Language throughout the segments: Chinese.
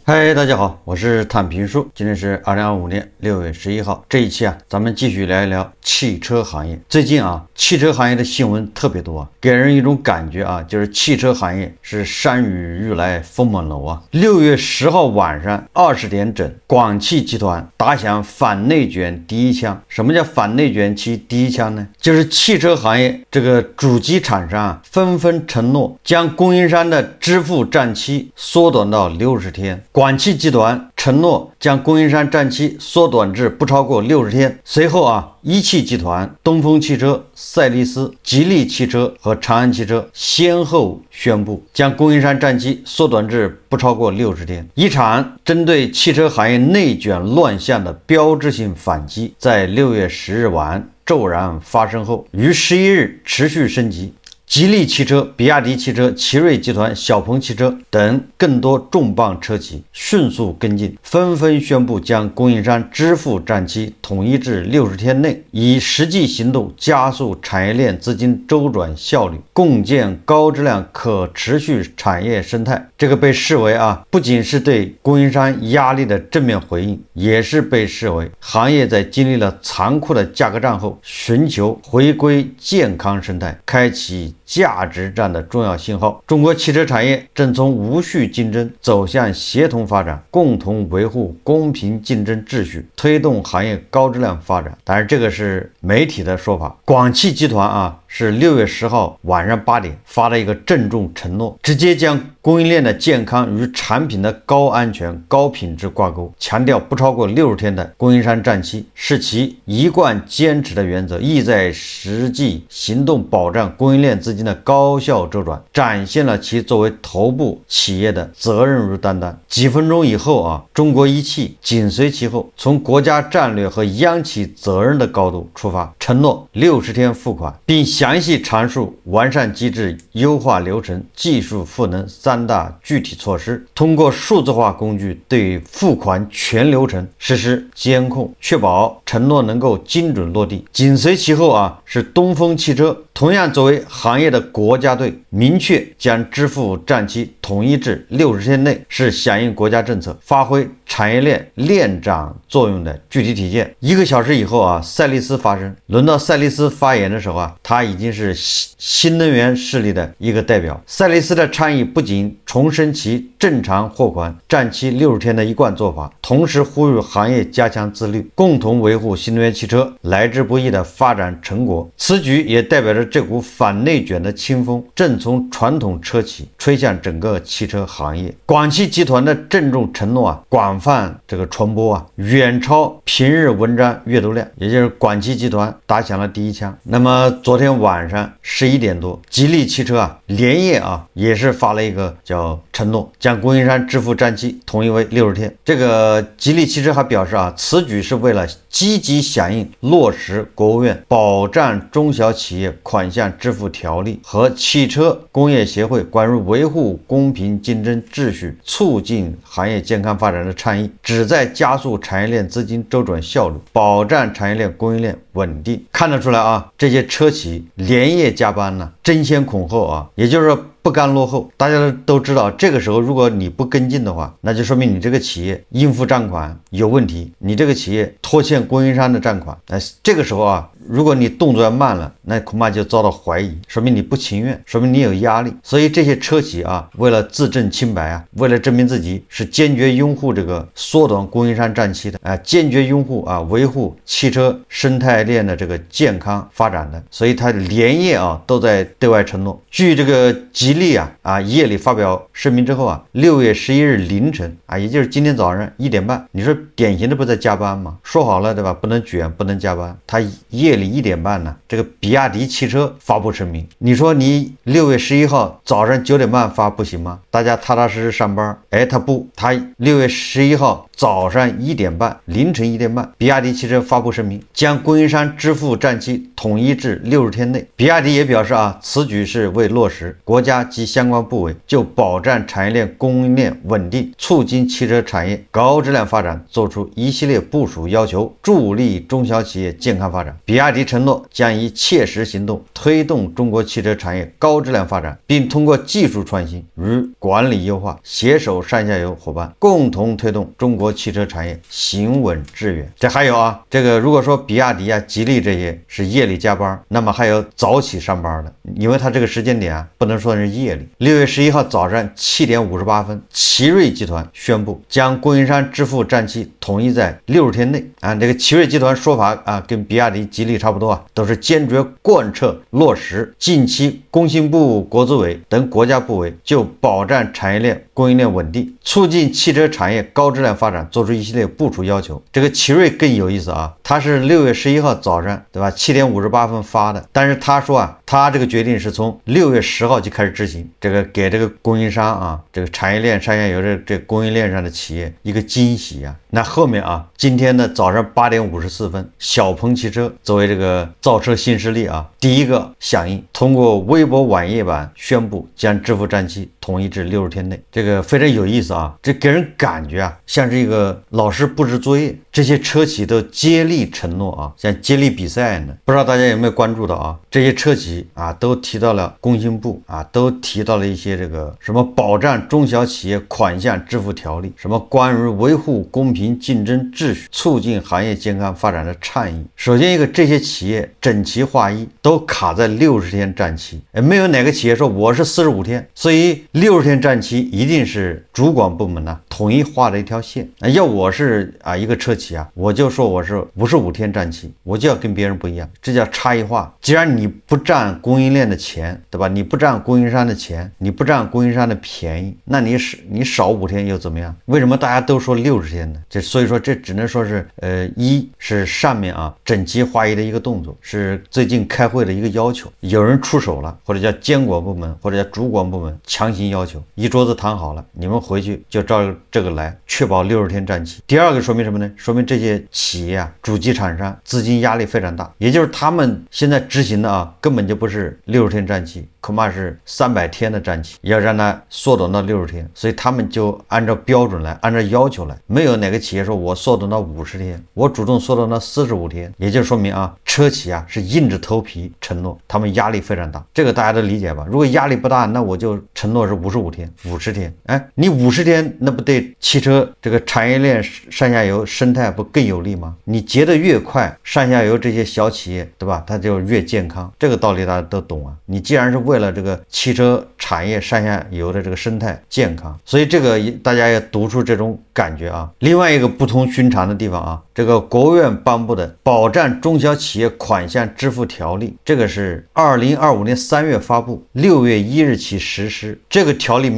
嗨，大家好，我是坦平叔。今天是2025年6月11号。这一期咱们继续聊一聊汽车行业。最近汽车行业的新闻特别多给人一种感觉就是汽车行业是山雨欲来风满楼6月10号晚上20点整，广汽集团打响反内卷第一枪。什么叫反内卷其第一枪呢？就是汽车行业这个主机厂商纷纷承诺将供应商的支付占期缩短到60天。广汽集团承诺将供应商占期缩短至不超过60天。随后一汽集团、东风汽车、赛力斯、吉利汽车和长安汽车先后宣布将供应商占期缩短至不超过60天。一场针对汽车行业内卷乱象的标志性反击，在6月10日晚骤然发生后，于11日持续升级。吉利汽车、比亚迪汽车、奇瑞集团、小鹏汽车等更多重磅车企迅速跟进，纷纷宣布将供应商支付占期统一至60天内，以实际行动加速产业链资金周转效率，共建高质量可持续产业生态。这个被视为不仅是对供应商压力的正面回应，也是被视为行业在经历了残酷的价格战后，寻求回归健康生态，开启价值战的重要信号。中国汽车产业正从无序竞争走向协同发展，共同维护公平竞争秩序，推动行业高质量发展。当然这个是媒体的说法。广汽集团是6月10号晚上8点发了一个郑重承诺，直接将供应链的健康与产品的高安全、高品质挂钩，强调不超过60天的供应商占期是其一贯坚持的原则，意在实际行动保障供应链资金的高效周转，展现了其作为头部企业的责任与担当。几分钟以后中国一汽紧随其后，从国家战略和央企责任的高度出发，承诺60天付款，并详细阐述完善机制、优化流程、技术赋能3大具体措施，通过数字化工具对付款全流程实施监控，确保承诺能够精准落地。紧随其后是东风汽车，同样作为行业的国家队，明确将支付占期统一至60天内，是响应国家政策、发挥产业链链长作用的具体体现。1个小时以后赛力斯发声，轮到赛力斯发言的时候他已经是新能源势力的一个代表。赛力斯的倡议不仅重申其正常货款占期60天的一贯做法，同时呼吁行业加强自律，共同维护新能源汽车来之不易的发展成果。此举也代表着这股反内卷的清风正从传统车企吹向整个汽车行业。广汽集团的郑重承诺广泛传播远超平日文章阅读量，也就是广汽集团打响了第一枪。那么昨天晚上11点多，吉利汽车连夜也是发了一个叫承诺，将供应商支付占期统一为60天。这个吉利汽车还表示此举是为了积极响应落实国务院保障中小企业款项支付条例和汽车工业协会关于维护公平竞争秩序、促进行业健康发展的倡议，旨在加速产业链资金周转效率，保障产业链供应链稳定。看得出来这些车企连夜加班争先恐后也就是说不甘落后。大家都知道，这个时候如果你不跟进的话，那就说明你这个企业应付账款有问题，你这个企业拖欠供应商的账款。这个时候如果你动作要慢了，那恐怕就遭到怀疑，说明你不情愿，说明你有压力。所以这些车企为了自证清白为了证明自己是坚决拥护这个缩短供应商占期的坚决拥护维护汽车生态链的这个健康发展的，所以他连夜都在对外承诺。据这个吉利夜里发表声明之后6月11日凌晨也就是今天早上1点半，你说典型的不在加班吗？说好了对吧，不能卷，不能加班，他夜里1点半这个比亚迪汽车发布声明，你说你6月11号早上9点半发不行吗？大家踏踏实实上班。他不，他6月11号早上1点半，凌晨1点半，比亚迪汽车发布声明，将供应商支付占期统一至60天内。比亚迪也表示此举是为落实国家家及相关部委就保障产业链供应链稳定、促进汽车产业高质量发展作出一系列部署要求，助力中小企业健康发展。比亚迪承诺将以切实行动推动中国汽车产业高质量发展，并通过技术创新与管理优化，携手上下游伙伴，共同推动中国汽车产业行稳致远。这还有啊，这个如果说比亚迪啊、吉利这些是夜里加班，那么还有早起上班的，因为它这个时间点啊，不能说是夜里。6月11号早上7点58分，奇瑞集团宣布将供应商支付账期统一在60天内啊。这个奇瑞集团说法啊，跟比亚迪、吉利差不多啊，都是坚决贯彻落实近期工信部、国资委等国家部委就保障产业链供应链稳定、促进汽车产业高质量发展做出一系列部署要求。这个奇瑞更有意思啊，他是6月11号早上，对吧？7点58分发的，但是他说啊，他这个决定是从6月10号就开始执行，这个给这个供应商啊，这个产业链上下游的这供应链上的企业一个惊喜啊。那后面啊，今天的早上8点54分，小鹏汽车作为这个造车新势力啊，第一个响应，通过微博网页版宣布将支付账期统一至60天内。这个非常有意思啊，这给人感觉啊，像是一个老师布置作业，这些车企都接力承诺啊，像接力比赛呢。不知道大家有没有关注到啊？这些车企啊，都提到了工信部啊，都提到了一些这个什么保障中小企业款项支付条例，什么关于维护公平竞争秩序、促进行业健康发展的倡议。首先一个，这些企业整齐划一，都卡在60天账期，没有哪个企业说我是45天，所以60天账期一定是主管部门呢统一画的一条线。要我是啊一个车企啊，我就说我是55天账期，我就要跟别人不一样，这叫差异化。既然你不占供应链的钱，对吧？你不占供应商的钱，你不占供应商的便宜，那你少5天又怎么样？为什么大家都说60天呢？所以说这只能说是一是上面啊整齐划一的一个动作，是最近开会的一个要求，有人出手了，或者叫监管部门或者叫主管部门强行要求，一桌子谈好了，你们回去就照这个来，确保60天账期。第二个说明什么呢？说明这些企业啊，主机厂商资金压力非常大，也就是他们现在执行的啊，根本就不是60天账期，恐怕是300天的账期，要让它缩短到60天，所以他们就按照标准来，按照要求来，没有哪个企业说我缩短到50天，我主动缩短到45天，也就说明啊，车企啊是硬着头皮承诺，他们压力非常大，这个大家都理解吧？如果压力不大，那我就承诺是55天、50天，哎，你50天，那不对汽车这个产业链上下游生态不更有利吗？你结得越快，上下游这些小企业，对吧？它就越健康，这个道理大家都懂啊。你既然是为了这个汽车产业上下游的这个生态健康，所以这个大家要读出这种感觉啊。另外一个不同寻常的地方啊，这个国务院颁布的保障中小企业款项支付条例，这个是2025年3月发布，6月1日起实施。这个条例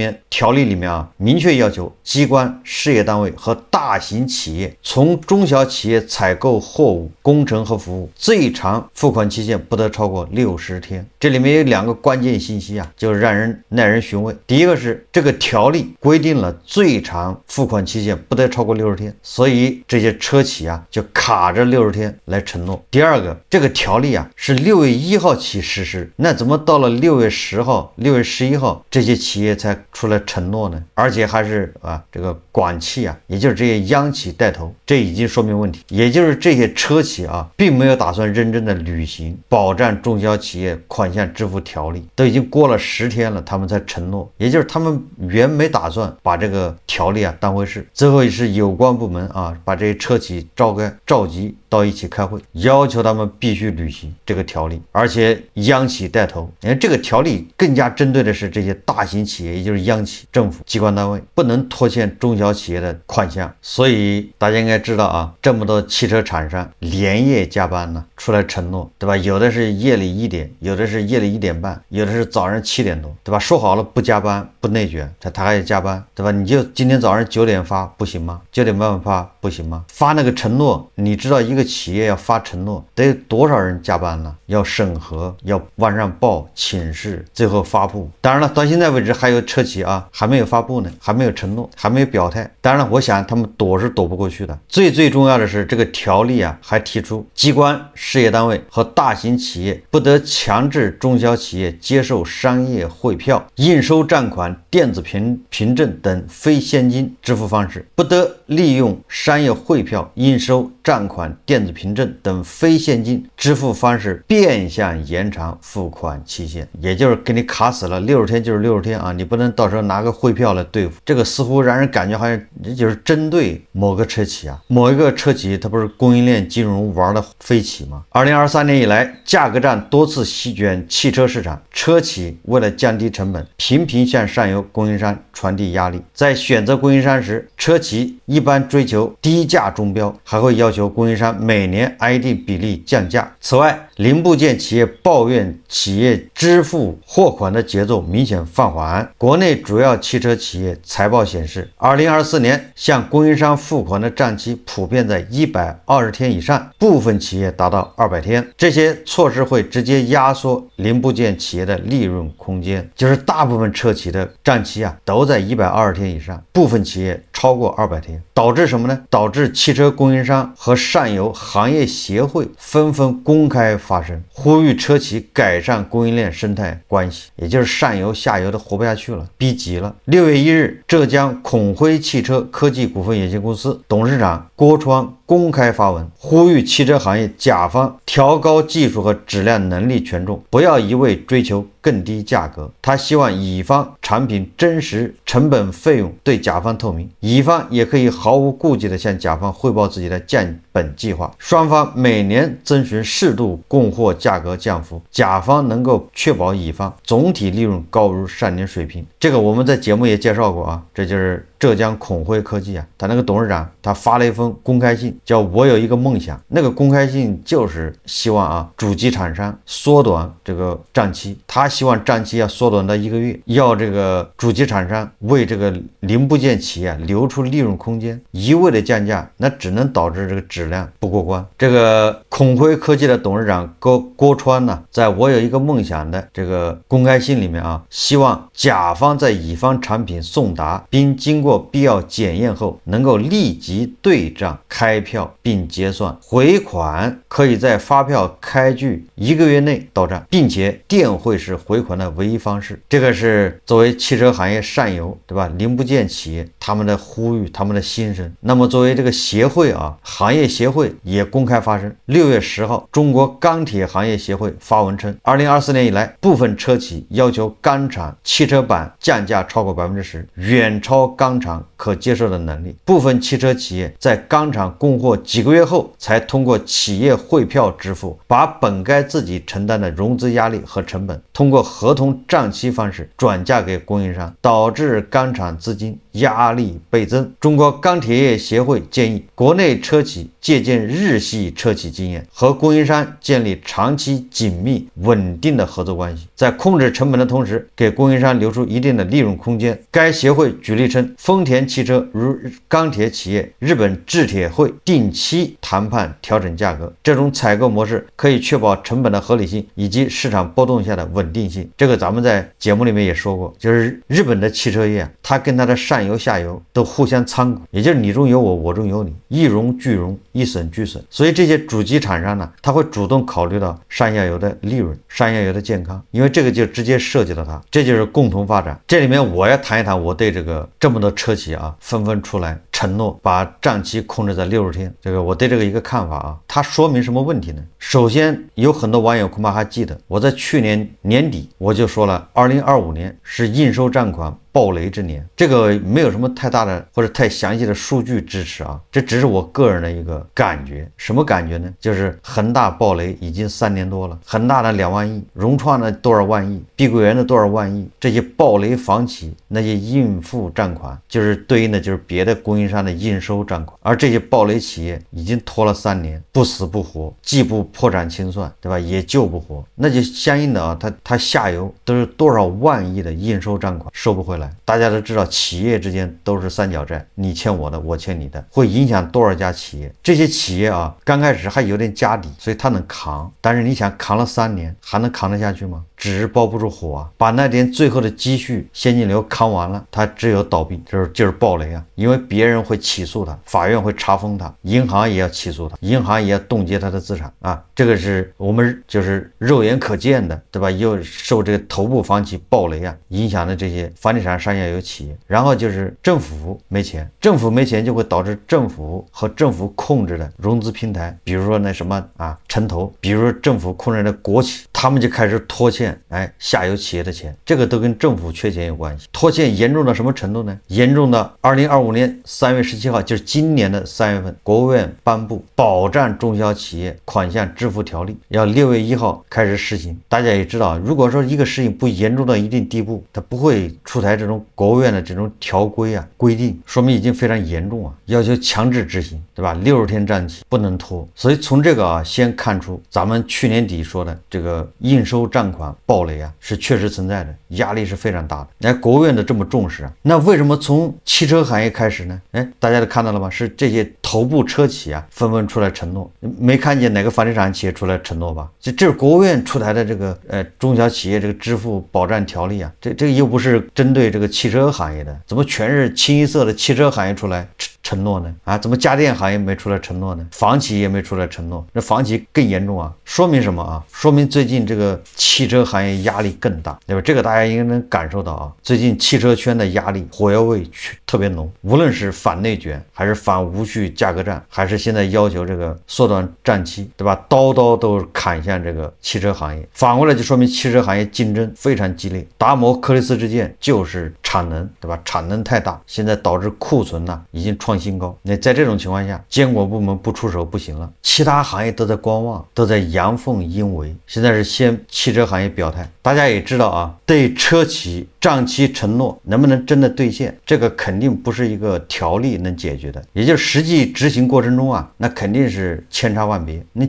里面啊，明确要求机关、事业单位和大型企业从中小企业采购货物、工程和服务，最长付款期限不得超过60天。这里面有2个关键信息啊，就让人耐人寻味。第一个是这个条例规定了最长付款期限不得超过60天，所以这些车企啊就卡着60天来承诺。第二个，这个条例啊是6月1号起实施，那怎么到了6月10号、6月11号这些企业才出来承诺呢？而且还是这个广汽啊，也就是这些央企带头，这已经说明问题。也就是这些车企啊，并没有打算认真的履行保障中小企业款项支付条例，都已经过了10天了，他们才承诺，也就是他们原没打算把这个条例啊当回事。最后是有关部门啊，把这些车企召集到一起开会，要求他们必须履行这个条例，而且央企带头。这个条例更加针对的是这些大型企业，也就是央企、政府机关单位，不能拖欠中小企业的款项。所以大家应该知道啊，这么多汽车厂商连夜加班呢，出来承诺，对吧？有的是夜里1点，有的是夜里1点半，有的是早上7点多，对吧？说好了不加班不内卷，他还要加班，对吧？你就今天早上9点发不行吗？9点半发不行吗？发那个承诺，你知道一个个企业要发承诺，得有多少人加班呢？要审核，要往上报请示，最后发布。当然了，到现在为止还有车企啊还没有发布呢，还没有承诺，还没有表态。当然了，我想他们躲是躲不过去的。最重要的是，这个条例啊还提出，机关、事业单位和大型企业不得强制中小企业接受商业汇票、应收账款、电子凭证等非现金支付方式，不得利用商业汇票、应收账款、电子凭证等非现金支付方式变相延长付款期限。也就是给你卡死了，60天就是60天啊，你不能到时候拿个汇票来对付。这个似乎让人感觉好像这就是针对某个车企啊，某一个车企它不是供应链金融玩的飞起吗？2023年以来，价格战多次席卷汽车市场，车企为了降低成本，频频向上游供应商传递压力。在选择供应商时，车企一般追求低价中标，还会要求供应商每年按一定比例降价。此外，零部件企业抱怨企业支付货款的节奏明显放缓。国内主要汽车企业财报显示，2024年向供应商付款的账期普遍在120天以上，部分企业达到200天。这些措施会直接压缩零部件企业的利润空间，就是大部分车企的账期啊都在120天以上，部分企业超过200天，导致什么呢？导致汽车供应商和上游行业协会纷纷公开发声，呼吁车企改善供应链生态关系，也就是上游下游都活不下去了，逼急了。6月1日，浙江孔辉汽车科技股份有限公司董事长郭川公开发文，呼吁汽车行业甲方调高技术和质量能力权重，不要一味追求更低价格。他希望乙方产品真实成本费用对甲方透明，乙方也可以毫无顾忌地向甲方汇报自己的降本计划，双方每年遵循适度供货价格降幅，甲方能够确保乙方总体利润高于上年水平。这个我们在节目也介绍过啊，这就是浙江孔辉科技啊，他那个董事长他发了一封公开信，叫我有一个梦想。那个公开信就是希望啊主机厂商缩短这个账期，他希望账期要缩短到1个月，要这个主机厂商为这个零部件企业留出利润空间，一味的降价，那只能导致这个质量不过关。这个孔辉科技的董事长郭川呢，在我有一个梦想的这个公开信里面啊，希望甲方在乙方产品送达并经过必要检验后，能够立即对账开票并结算，回款可以在发票开具1个月内到账，并且电汇是回款的唯一方式。这个是作为汽车行业上游，对吧？零部件企业他们的呼吁，他们的心声。那么作为这个协会啊，行业协会也公开发声。6月10号，中国钢铁行业协会发文称，2024年以来，部分车企要求钢厂汽车板降价超过10%，远超钢厂可接受的能力。部分汽车企业在钢厂供货几个月后，才通过企业汇票支付，把本该自己承担的融资压力和成本，通过合同账期方式转嫁给供应商，导致钢厂资金压力倍增。中国钢铁业协会建议，国内车企借鉴日系车企经验，和供应商建立长期紧密稳定的合作关系，在控制成本的同时，给供应商留出一定的利润空间。该协会举例称，丰田汽车如钢铁企业日本制铁会定期谈判调整价格，这种采购模式可以确保成本的合理性以及市场波动下的稳定性。这个咱们在节目里面也说过，就是日本的汽车业它跟它的上游下游都互相参股，也就是你中有我，我中有你，一荣俱荣，一损俱损。所以这些主机厂商呢，他会主动考虑到上下游的利润、上下游的健康，因为这个就直接涉及到它，这就是共同发展。这里面我要谈一谈我对这么多车企啊纷纷出来承诺把账期控制在60天，我对这个一个看法啊，它说明什么问题呢？首先，有很多网友恐怕还记得，我在去年年底我就说了，2025年是应收账款暴雷之年。这个没有什么太大的或者太详细的数据支持啊，这只是我个人的一个感觉。什么感觉呢？就是恒大暴雷已经3年多了，恒大的2万亿，融创的多少万亿，碧桂园的多少万亿，这些暴雷房企那些应付账款，就是对应的就是别的供应商山的应收账款，而这些暴雷企业已经拖了3年，不死不活，既不破产清算，对吧？也救不活，那就相应的啊，它下游都是多少万亿的应收账款收不回来。大家都知道，企业之间都是三角债，你欠我的，我欠你的，会影响多少家企业？这些企业啊，刚开始还有点家底，所以它能扛，但是你想扛了3年，还能扛得下去吗？纸包不住火啊！把那点最后的积蓄现金流扛完了，它只有倒闭，就是暴雷啊！因为别人会起诉他，法院会查封他，银行也要起诉他，银行也要冻结他的资产啊！这个是我们就是肉眼可见的，对吧？又受这个头部房企暴雷啊影响的这些房地产上下游企业，然后就是政府没钱，政府没钱就会导致政府和政府控制的融资平台，比如说那什么啊城投，比如说政府控制的国企，他们就开始拖欠下游企业的钱，这个都跟政府缺钱有关系。拖欠严重到什么程度呢？严重到2025年3月17号，就是今年的3月份，国务院颁布保障中小企业款项支付条例，要6月1号开始实行。大家也知道，如果说一个事情不严重到一定地步，它不会出台这种国务院的这种条规啊规定，说明已经非常严重啊，要求强制执行，对吧？60天账期不能拖。所以从这个啊，先看出咱们去年底说的这个应收账款暴雷啊，是确实存在的，压力是非常大的。国务院的这么重视啊，那为什么从汽车行业开始呢？大家都看到了吗？是这些头部车企啊，纷纷出来承诺，没看见哪个房地产企业出来承诺吧？这是国务院出台的这个中小企业这个支付保障条例啊，这个又不是针对这个汽车行业的，怎么全是清一色的汽车行业出来承诺呢？啊，怎么家电行业没出来承诺呢？房企也没出来承诺，那房企更严重啊！说明什么啊？说明最近这个汽车行业压力更大，对吧？这个大家应该能感受到啊，最近汽车圈的压力火药味特别浓，无论是反内卷，还是反无序价格战，还是现在要求这个缩短账期，对吧？刀都砍向这个汽车行业，反过来就说明汽车行业竞争非常激烈。达摩克里斯之剑就是产能，对吧？产能太大，现在导致库存呢已经创新高。那在这种情况下，监管部门不出手不行了，其他行业都在观望，都在阳奉阴违。现在是先汽车行业表态。大家也知道啊，对车企账期承诺能不能真的兑现，这个肯定不是一个条例能解决的，也就是实际执行过程中啊，那肯定是千差万别。你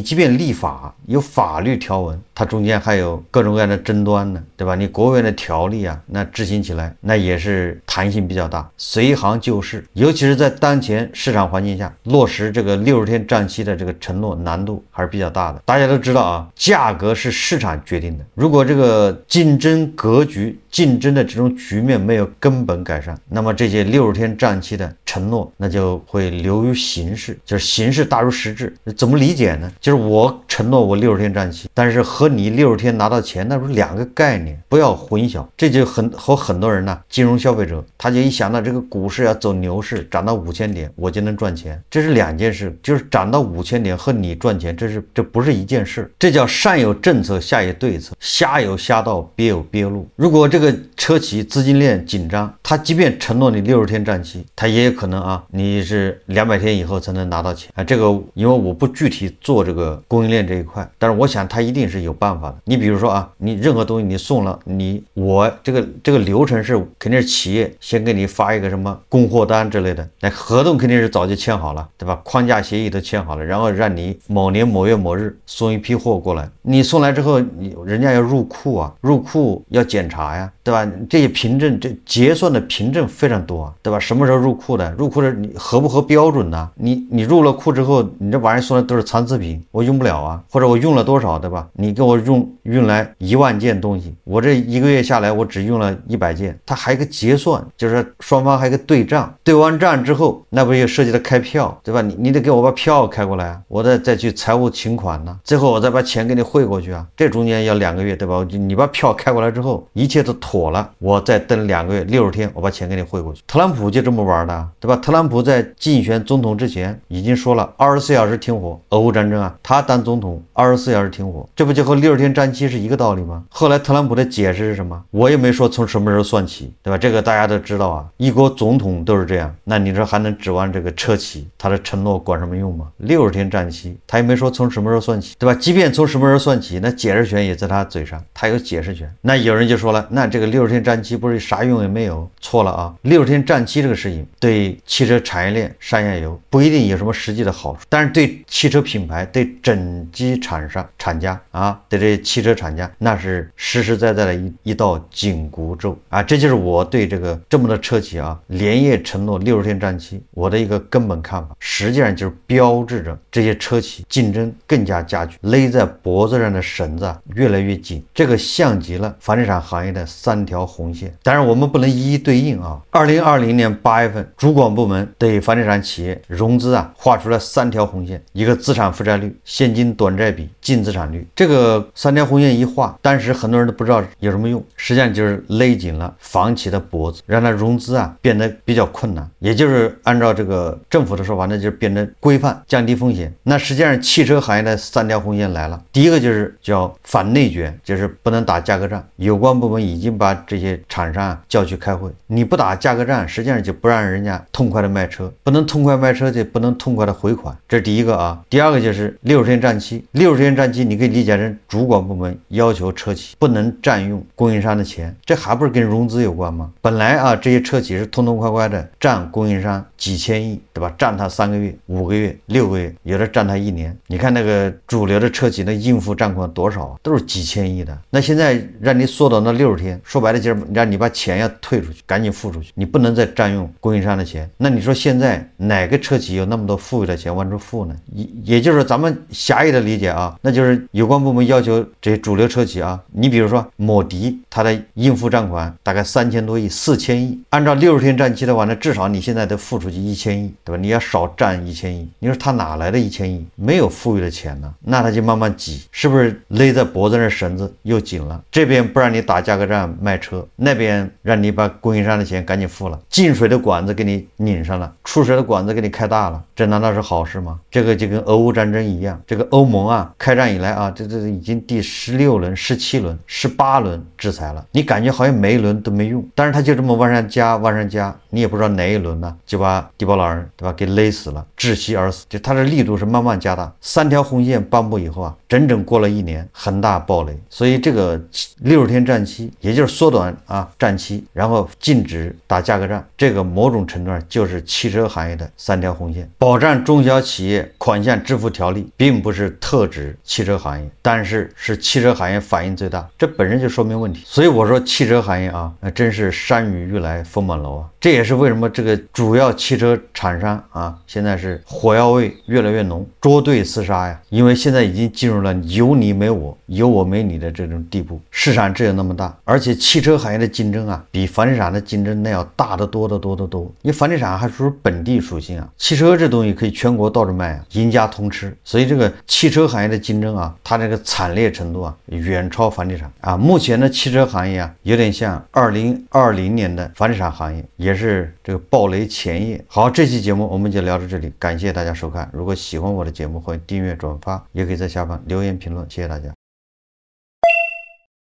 即便立法有法律条文，它中间还有各种各样的争端呢，对吧？你国务院的条例啊，那执行起来那也是弹性比较大，随行就市，尤其是在当前市场环境下，落实这个60天账期的这个承诺难度还是比较大的。大家都知道啊，价格是市场决定的，如果这个竞争格局、竞争的这种局面没有根本改善，那么这些60天账期的承诺那就会流于形式，就是形式大于实质。怎么理解呢？就是我承诺我60天账期，但是和你60天拿到钱那是两个概念，不要混淆。这就和很多人呢，金融消费者他就一想到这个股市要走牛市，涨到5000点我就能赚钱，这是两件事。就是涨到5000点和你赚钱，这不是一件事。这叫上有政策下有对策，瞎有瞎道，别有别路。如果这个车企资金链紧张，他即便承诺你60天账期，他也有可能啊，你是200天以后才能拿到钱啊。这个因为我不具体做这个供应链这一块，但是我想他一定是有办法的。你比如说啊，你任何东西你送了我这个流程是肯定是企业先给你发一个什么供货单之类的，那合同肯定是早就签好了，对吧？框架协议都签好了，然后让你某年某月某日送一批货过来，你送来之后，人家要入库啊，入库要检查呀，对吧？这些凭证，这结算的凭证非常多啊，对吧？什么时候入库的？入库的你合不合标准呢？你入了库之后，你这玩意送的都是残次品，我用不了啊，或者我用了多少，对吧？你给我运来1万件东西，我这1个月下来我只用了100件，它还有个结算，就是双方还有个对账，对完账之后，那不也涉及到开票，对吧？你得给我把票开过来啊，我再去财务请款呢，最后我再把钱给你汇过去啊，这中间要2个月，对吧？你把票开过来之后，一切都妥了，我再等2个月60天，我把钱给你汇过去。特朗普就这么玩的，对吧？特朗普在竞选总统之前已经说了24小时停火，俄乌战争啊，他当总统24小时停火，这不就和60天账期是一个道理吗？后来特朗普的解释是什么？我也没说从什么时候算起，对吧？这个大家都知道啊，一国总统都是这样，那你说还能指望这个车企他的承诺管什么用吗？60天账期他也没说从什么时候算起，对吧？即便从什么时候算起，那解释权也在他嘴上，他有解释权。那有人就说了，那这个60天战期不是啥用也没有？错了啊！60天战期这个事情对汽车产业链上下游不一定有什么实际的好处，但是对汽车品牌、对整机厂家啊，对这些汽车厂家，那是实实在在的一道紧箍咒啊！这就是我对这么多车企啊连夜承诺60天战期我的一个根本看法，实际上就是标志着这些车企竞争更加加剧，勒在脖子上的绳子越来越紧，这个像极了房地产行业的3条红线。当然我们不能一一对应啊。2020年8月份，主管部门对房地产企业融资画出了3条红线，一个资产负债率、现金短债比、净资产率。这个3条红线一画，当时很多人都不知道有什么用，实际上就是勒紧了房企的脖子，让它融资变得比较困难，也就是按照这个政府的说法，那就是变得规范，降低风险。那实际上汽车行业的3条红线来了，第一个就是叫反内卷，就是不能打价格战，有关部门已经把这些厂商叫去开会，你不打价格战，实际上就不让人家痛快的卖车，不能痛快卖车就不能痛快的回款，这是第一个啊。第二个就是60天战期，60天战期你可以理解成主管部门要求车企不能占用供应商的钱，这还不是跟融资有关吗？本来这些车企是痛痛快快的占供应商几千亿，对吧？占他3个月、5个月、6个月，有的占他1年。你看那个主流的车企那应付账款多少都是几千亿的。那现在让你缩到那60天，说白了就是让你把钱要退出去，赶紧付出去，你不能再占用供应商的钱。那你说现在哪个车企有那么多富裕的钱往出付呢？也就是咱们狭义的理解那就是有关部门要求这些主流车企你比如说某迪，它的应付账款大概3000多亿、4000亿，按照60天战期的话，那至少你现在得付出去1000亿，对吧？你要少占1000亿，你说他哪来的1000亿？没有富裕的钱呢，那他就慢慢挤，是不是勒在脖子上的绳子又紧了？这边不让你打价格战卖车，那边让你把供应商的钱赶紧付了，进水的管子给你拧上了，出水的管子给你开大了，这难道是好事吗？这个就跟俄乌战争一样，这个欧盟开战以来这已经第16轮、17轮、18轮制裁了，你感觉好像每一轮都没用，但是他就这么往上加，往上加，你也不知道哪一轮呢就把低保老人，对吧，给勒死了，窒息而死。就他的力度是慢慢加大，3条红线颁布以后整整过了1年，恒大暴雷。所以这个60天战期，也就是缩短战期，然后禁止打价格战，这个某种程度上就是汽车行业的3条红线。保障中小企业款项支付条例并不是特指汽车行业，但是是汽车行业反应最大，这本身就说明问题。所以我说汽车行业真是山雨欲来风满楼这也是为什么这个主要汽车厂商现在是火药味越来越浓，捉对厮杀呀。因为现在已经进入了有你没我，有我没你的这种地步，市场只有那么大，而且汽车行业的竞争比房地产的竞争那要大得多得多得多。因为房地产还属于本地属性汽车这东西可以全国到处卖赢家通吃，所以这个汽车行业的竞争它这个惨烈程度远超房地产目前的汽车行业有点像2020年的房地产行业，也是这个暴雷前夜。好，这期节目我们就聊到这里，感谢大家收看。如果喜欢我的节目，欢迎订阅转发，也可以在下方留言评论，谢谢大家。